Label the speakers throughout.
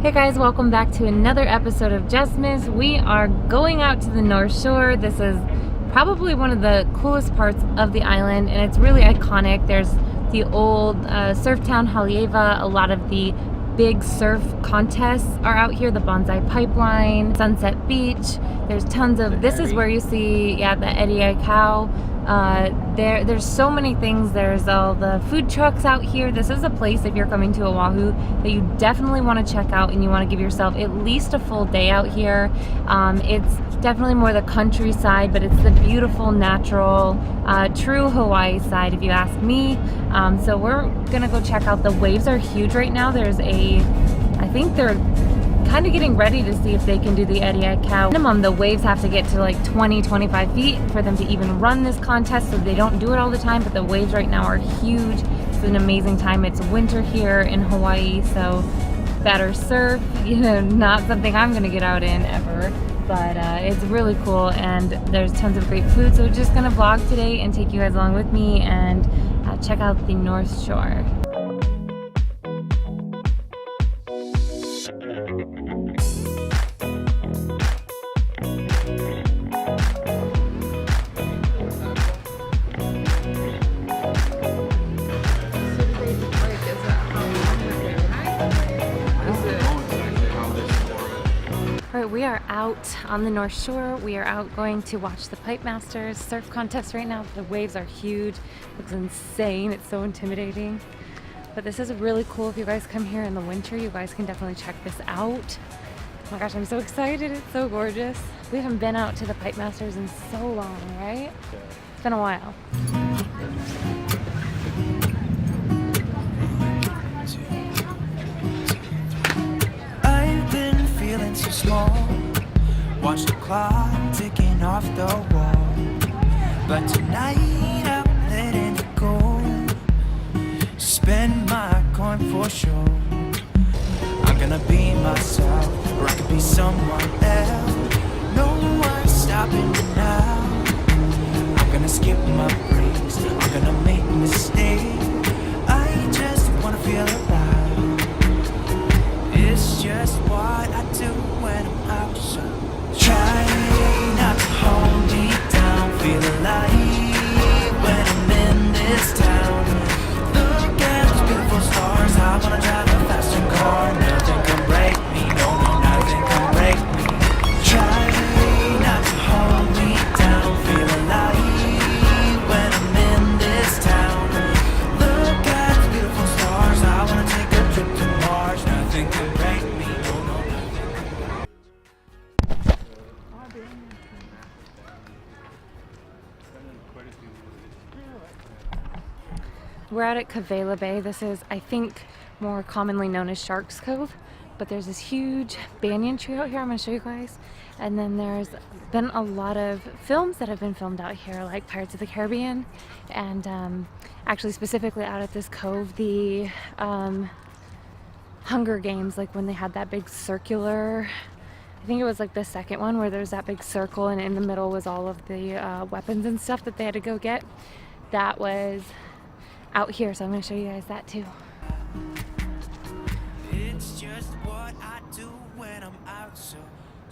Speaker 1: Hey guys, welcome back to another episode of Jessmas. We are going out to the North Shore. This is probably one of the coolest parts of the island, and it's really iconic. There's the old surf town Haleiwa. A lot of the big surf contests are out here. The Bonsai Pipeline, Sunset Beach. There's tons of, this is where you see, the Eddie Cow. There's so many things. There's all the food trucks out here. This is a place, if you're coming to Oahu, that you definitely want to check out, and you want to give yourself at least a full day out here. It's definitely more the countryside, but it's the beautiful, natural, true Hawaii side, if you ask me. So we're gonna go check out. The waves are huge right now. I think they're kind of getting ready to see if they can do the Eddie Cow. Minimum, the waves have to get to like 20-25 feet for them to even run this contest, so they don't do it all the time, but the waves right now are huge. It's an amazing time. It's winter here in Hawaii, so better surf, not something I'm gonna get out in ever, but it's really cool, and there's tons of great food. So we're just gonna vlog today and take you guys along with me and check out the North Shore. We are out on the North Shore. We are out going to watch the Pipemasters Surf Contest right now. The waves are huge. It looks insane. It's so intimidating. But this is really cool. If you guys come here in the winter, you guys can definitely check this out. Oh my gosh, I'm so excited. It's so gorgeous. We haven't been out to the Pipemasters in so long, right? It's been a while.
Speaker 2: So small, watch the clock ticking off the wall, but tonight I'm letting it go. Spend my coin for sure. I'm gonna be myself, or I could be someone else. No one's stopping me now. I'm gonna skip my breaks, I'm gonna make mistakes. I just wanna feel alive. It's just what I do when I'm out, so try not to hold me down. Feel alive when I'm in this town. Look at those beautiful stars. I wanna drive a faster car. Nothing can break me, no, nothing can break me. Try not to hold me down. Feel alive when I'm in this town. Look at those beautiful stars. I wanna take a trip to Mars. Nothing can break me.
Speaker 1: We're out at Kapolei Bay. This is, I think, more commonly known as Shark's Cove, but there's this huge banyan tree out here. I'm going to show you guys. And then there's been a lot of films that have been filmed out here, like Pirates of the Caribbean, and actually specifically out at this cove, the Hunger Games, like when they had that big circular, I think it was like the second one, where there's that big circle and in the middle was all of the weapons and stuff that they had to go get. That was out here, so I'm going to show you guys that too.
Speaker 2: It's just what I do when I'm out, so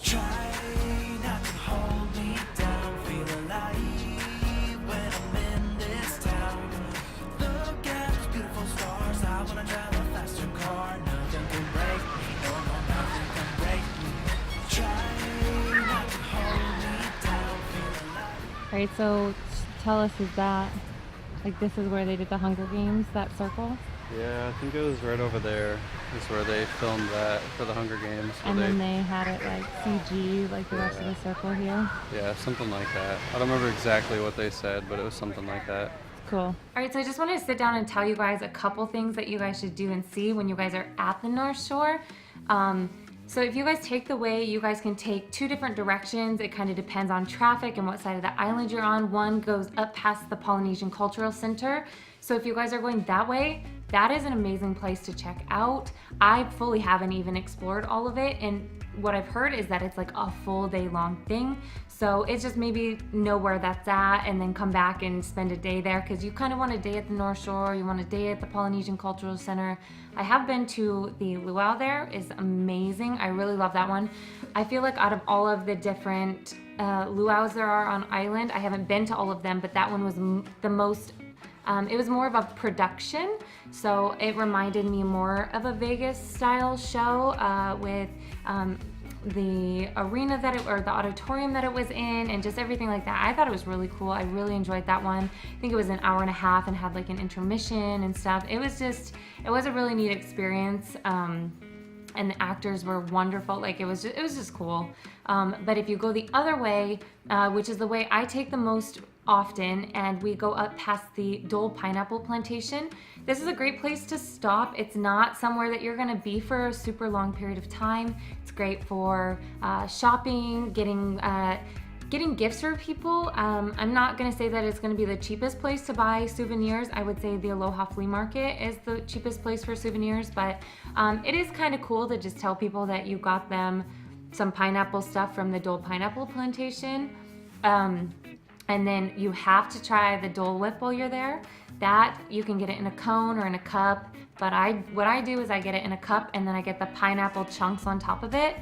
Speaker 2: try not to hold me down. Feel alive when I'm in this town. Look at those beautiful stars. I wanna drive a faster car. Nothing can break me, no, nothing can break me. Try not to hold me down. Feel alive.
Speaker 1: Alright, so tell us, is that, like, this is where they did the Hunger Games, that circle?
Speaker 3: Yeah, I think it was right over there is where they filmed that for the Hunger Games.
Speaker 1: And then they had it like CG, like the rest of the circle here.
Speaker 3: Yeah, something like that. I don't remember exactly what they said, but it was something like that.
Speaker 1: Cool. All right, so I just wanted to sit down and tell you guys a couple things that you guys should do and see when you guys are at the North Shore. So if you guys take the way, you guys can take two different directions. It kind of depends on traffic and what side of the island you're on. One goes up past the Polynesian Cultural Center. So if you guys are going that way that is an amazing place to check out. I fully haven't even explored all of it, and what I've heard is that it's like a full day long thing. So it's just maybe know where that's at and then come back and spend a day there, because you kind of want a day at the North Shore, you want a day at the Polynesian Cultural Center. I have been to the luau there, is amazing. I really love that one. I feel like out of all of the different luau's there are on island, I haven't been to all of them, but that one was the most, it was more of a production, so it reminded me more of a Vegas style show with the arena that it, or the auditorium that it was in, and just everything like that. I thought it was really cool. I really enjoyed that one. I think it was an hour and a half and had like an intermission and stuff. It was a really neat experience. And the actors were wonderful. Like it was just cool. But if you go the other way, which is the way I take the most often, and we go up past the Dole Pineapple Plantation, this is a great place to stop. It's not somewhere that you're gonna be for a super long period of time. It's great for shopping, getting gifts for people. I'm not gonna say that it's gonna be the cheapest place to buy souvenirs. I would say the Aloha Flea Market is the cheapest place for souvenirs, but it is kind of cool to just tell people that you got them some pineapple stuff from the Dole Pineapple Plantation. And then you have to try the Dole Whip while you're there. That, you can get it in a cone or in a cup, but what I do is I get it in a cup and then I get the pineapple chunks on top of it.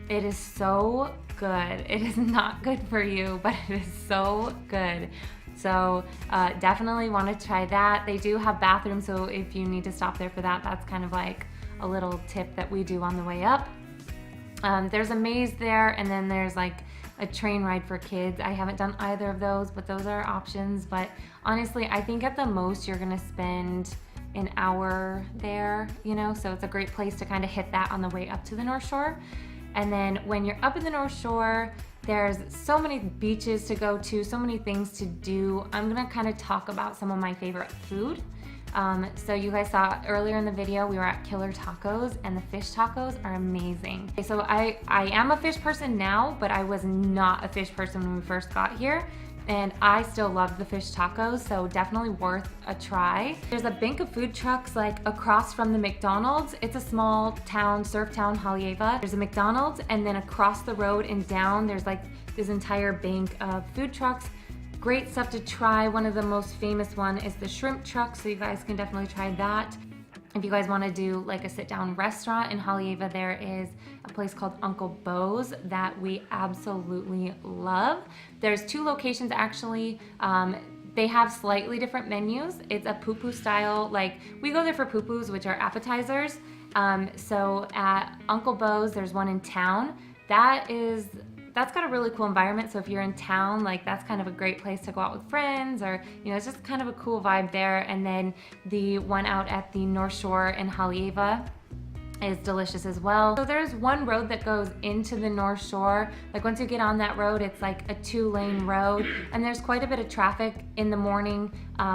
Speaker 1: It is so good. It is not good for you, but it is so good. So definitely want to try that. They do have bathrooms, so if you need to stop there for that, that's kind of like a little tip that we do on the way up. There's a maze there, and then there's like a train ride for kids. I haven't done either of those, but those are options. But honestly, I think at the most you're gonna spend an hour there, you know, so it's a great place to kind of hit that on the way up to the North Shore. And then when you're up in the North Shore, there's so many beaches to go to, so many things to do. I'm gonna kind of talk about some of my favorite food. So you guys saw earlier in the video, we were at Killer Tacos, and the fish tacos are amazing. Okay, so I am a fish person now, but I was not a fish person when we first got here. And I still love the fish tacos, so definitely worth a try. There's a bank of food trucks like across from the McDonald's. It's a small town, surf town, Haleiwa. There's a McDonald's, and then across the road and down, there's like this entire bank of food trucks. Great stuff to try. One of the most famous one is the shrimp truck, so you guys can definitely try that. If you guys want to do like a sit-down restaurant in Haleiwa, there is a place called Uncle Bo's that we absolutely love. There's two locations actually. They have slightly different menus. It's a poo-poo style, like we go there for poo-poos, which are appetizers. So at Uncle Bo's, there's one in town. That's got a really cool environment. So if you're in town, like that's kind of a great place to go out with friends, or, you know, it's just kind of a cool vibe there. And then the one out at the North Shore in Haleiwa is delicious as well. So there's one road that goes into the North Shore. Like once you get on that road, it's like a 2-lane road, and there's quite a bit of traffic in the morning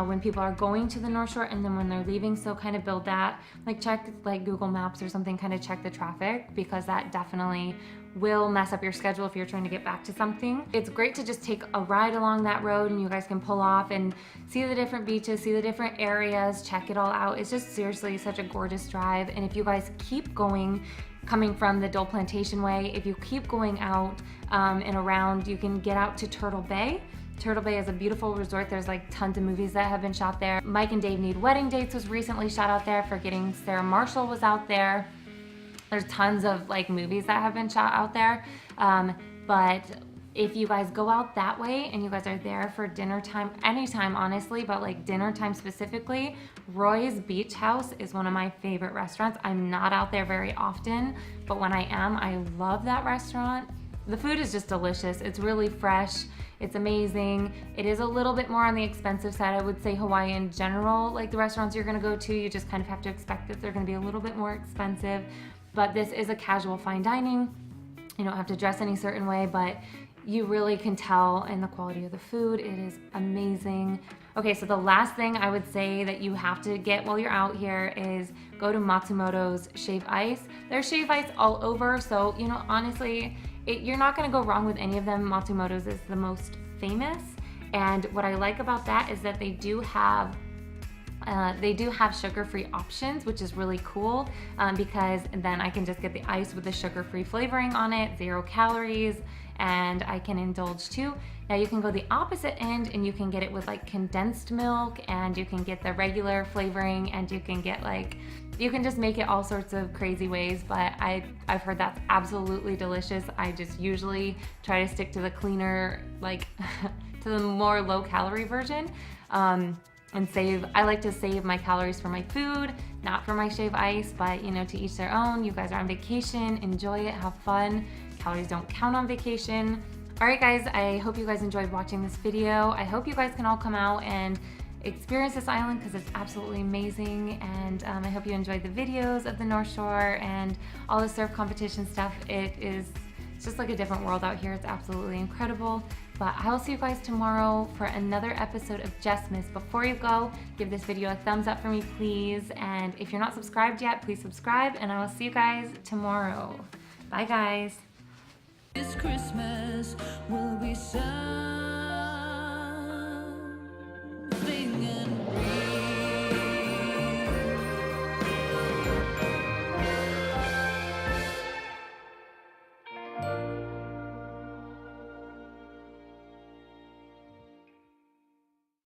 Speaker 1: when people are going to the North Shore, and then when they're leaving. So kind of build that, like check like Google Maps or something, kind of check the traffic, because that definitely will mess up your schedule if you're trying to get back to something. It's great to just take a ride along that road, and you guys can pull off and see the different beaches, see the different areas, check it all out. It's just seriously such a gorgeous drive. And if you guys keep going, coming from the Dole Plantation way, if you keep going out and around, you can get out to Turtle Bay. Turtle Bay is a beautiful resort. There's like tons of movies that have been shot there. Mike and Dave Need Wedding Dates was recently shot out there. Forgetting Sarah Marshall was out there. There's tons of like movies that have been shot out there. But if you guys go out that way and you guys are there for dinner time, anytime honestly, but like dinner time specifically, Roy's Beach House is one of my favorite restaurants. I'm not out there very often, but when I am, I love that restaurant. The food is just delicious. It's really fresh. It's amazing. It is a little bit more on the expensive side. I would say Hawaii in general, like the restaurants you're gonna go to, you just kind of have to expect that they're gonna be a little bit more expensive. But this is a casual fine dining. You don't have to dress any certain way, but you really can tell in the quality of the food. It is amazing. Okay, so the last thing I would say that you have to get while you're out here is go to Matsumoto's Shave Ice. There's shave ice all over, so you know, honestly, you're not gonna go wrong with any of them. Matsumoto's is the most famous, and what I like about that is that they do have They do have sugar-free options, which is really cool because then I can just get the ice with the sugar-free flavoring on it, 0 calories, and I can indulge too. Now you can go the opposite end and you can get it with like condensed milk, and you can get the regular flavoring, and you can get like, you can just make it all sorts of crazy ways, but I've heard that's absolutely delicious. I just usually try to stick to the cleaner, like to the more low-calorie version. And I like to save my calories for my food, not for my shave ice, but you know, to each their own. You guys are on vacation, enjoy it, have fun. Calories don't count on vacation. All right guys, I hope you guys enjoyed watching this video. I hope you guys can all come out and experience this island because it's absolutely amazing, and I hope you enjoyed the videos of the North Shore and all the surf competition stuff. It's just like a different world out here. It's absolutely incredible. But I will see you guys tomorrow for another episode of Jessmas. Before you go, give this video a thumbs up for me, please. And if you're not subscribed yet, please subscribe, and I will see you guys tomorrow. Bye guys.
Speaker 2: This Christmas will be